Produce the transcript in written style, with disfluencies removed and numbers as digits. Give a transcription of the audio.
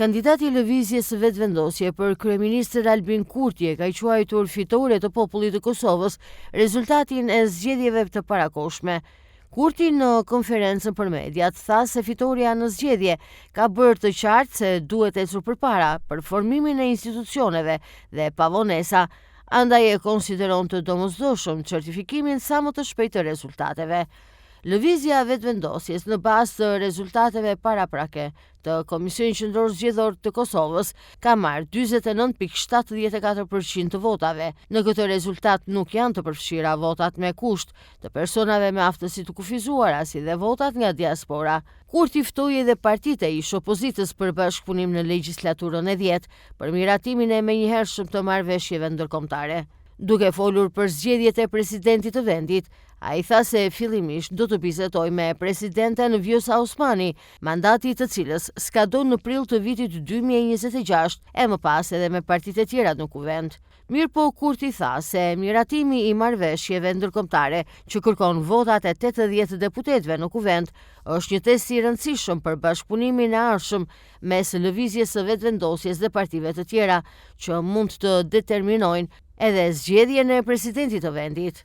Kandidati i lëvizjes së vetëvendosje për kryeministër Albin Kurti ka quajtur fitore të popullit të Kosovës rezultatin e zgjedhjeve të parakohshme. Kurti në konferencën për mediat tha se fitoria në zgjedhje ka bërë të qartë se duhet ecur përpara për formimin e institucioneve dhe pavonesa, andaj e konsideron të domosdoshëm certifikimin sa më të shpejtë të rezultateve. Lëvizja vetëvendosjes në bazë të rezultateve paraprake të Komisionit Qendror Zgjedhor të Kosovës ka marrë 49.74% të votave. Në këtë rezultat nuk janë të përfshira votat me kusht të personave me aftësi të kufizuara, si dhe votat nga diaspora. Kurti ftoi edhe partitë e ish opozitës për bashkëpunim në legjislaturën e 10 për miratimin e menjëhershëm të marrëveshjeve ndërkombëtare. Duke folur për zgjedhjet e presidentit të vendit, ai tha se fillimisht do të bisedoj me presidenten Vjosa Osmani, mandati të cilës skadon në prill të vitit 2026, e më pas edhe me partitë e tjera në kuvend. Mirëpo Kurti tha se miratimi i marrëveshjeve ndërkombëtare që kërkon votat e 80 deputetëve në kuvend është një test i rëndësishëm për bashkëpunimin e ardhshëm mes lëvizjes së vetëvendosjes dhe partive të tjera që mund të determinojnë edhe zgjedhjen e presidentit të vendit.